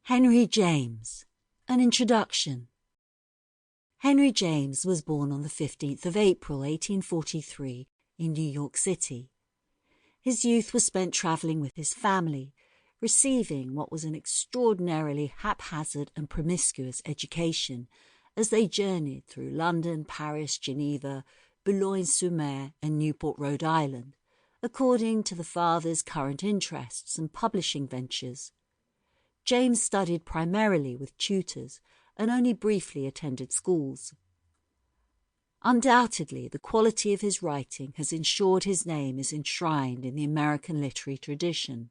Henry James. An Introduction. Henry James was born on the 15th of April 1843 in New York City. His youth was spent travelling with his family, receiving what was an extraordinarily haphazard and promiscuous education as they journeyed through London, Paris, Geneva, Boulogne-sur-Mer and Newport, Rhode Island, according to the father's current interests and publishing ventures. James studied primarily with tutors and only briefly attended schools. Undoubtedly, the quality of his writing has ensured his name is enshrined in the American literary tradition.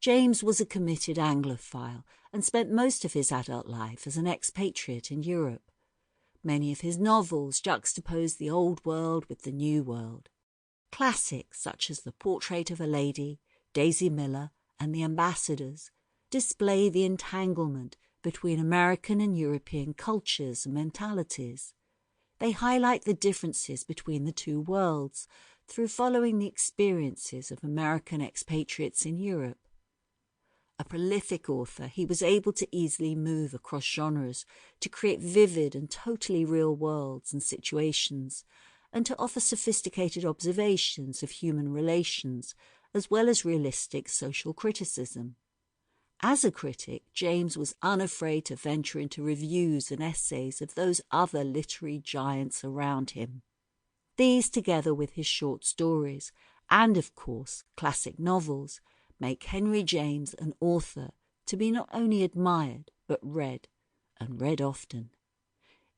James was a committed Anglophile and spent most of his adult life as an expatriate in Europe. Many of his novels juxtapose the old world with the new world. Classics such as The Portrait of a Lady, Daisy Miller, and The Ambassadors display the entanglement between American and European cultures and mentalities. They highlight the differences between the two worlds through following the experiences of American expatriates in Europe. A prolific author, he was able to easily move across genres to create vivid and totally real worlds and situations, and to offer sophisticated observations of human relations as well as realistic social criticism. As a critic, James was unafraid to venture into reviews and essays of those other literary giants around him. These, together with his short stories and, of course, classic novels, make Henry James an author to be not only admired but read, and read often.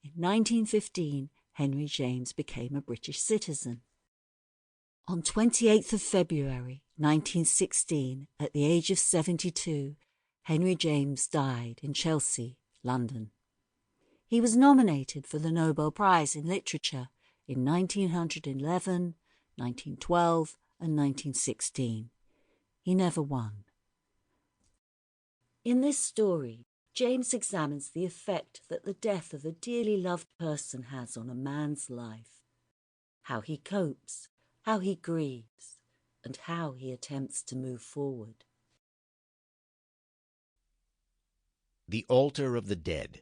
In 1915, Henry James became a British citizen. On 28th of February 1916, at the age of 72, Henry James died in Chelsea, London. He was nominated for the Nobel Prize in Literature in 1911, 1912 and 1916. He never won. In this story, James examines the effect that the death of a dearly loved person has on a man's life, how he copes, how he grieves, and how he attempts to move forward. The Altar of the Dead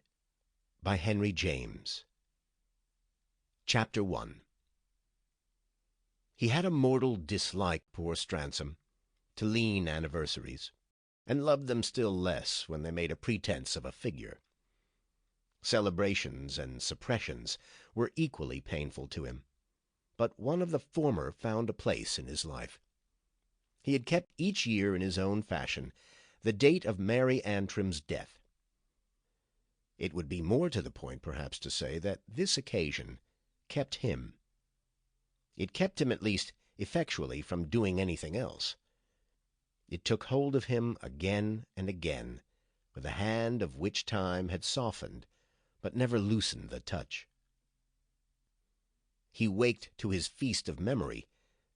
by Henry James. Chapter 1. He had a mortal dislike, poor Stransom, to lean anniversaries, and loved them still less when they made a pretense of a figure. Celebrations and suppressions were equally painful to him, but one of the former found a place in his life. He had kept each year in his own fashion the date of Mary Antrim's death. It would be more to the point, perhaps, to say that this occasion kept him. It kept him, at least effectually, from doing anything else. It took hold of him again and again, with a hand of which time had softened, but never loosened the touch. He waked to his feast of memory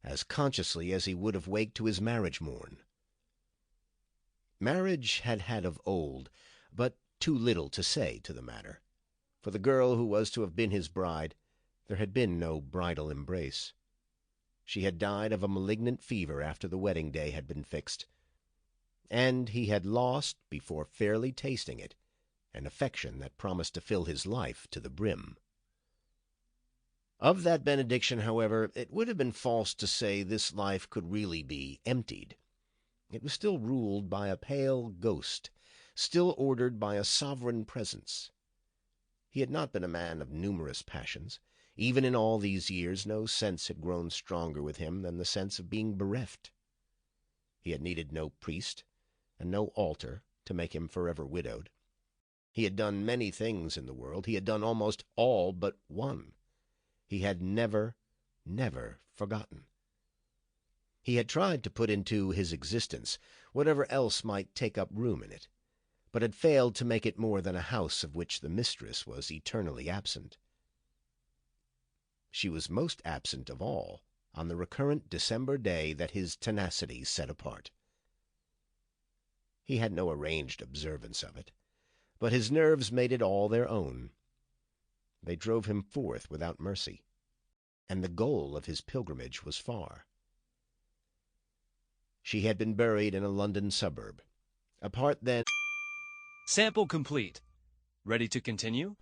as consciously as he would have waked to his marriage morn. Marriage had had of old but too little to say to the matter. For the girl who was to have been his bride, there had been no bridal embrace. She had died of a malignant fever after the wedding day had been fixed, and he had lost, before fairly tasting it, an affection that promised to fill his life to the brim. Of that benediction, however, it would have been false to say this life could really be emptied. It was still ruled by a pale ghost, still ordered by a sovereign presence. He had not been a man of numerous passions. Even in all these years no sense had grown stronger with him than the sense of being bereft. He had needed no priest and no altar to make him forever widowed. He had done many things in the world. He had done almost all but one. He had never forgotten. He had tried to put into his existence whatever else might take up room in it, but had failed to make it more than a house of which the mistress was eternally absent. She was most absent of all on the recurrent December day that his tenacity set apart. He had no arranged observance of it, but his nerves made it all their own. They drove him forth without mercy, and the goal of his pilgrimage was far. She had been buried in a London suburb, apart then Sample complete. Ready to continue?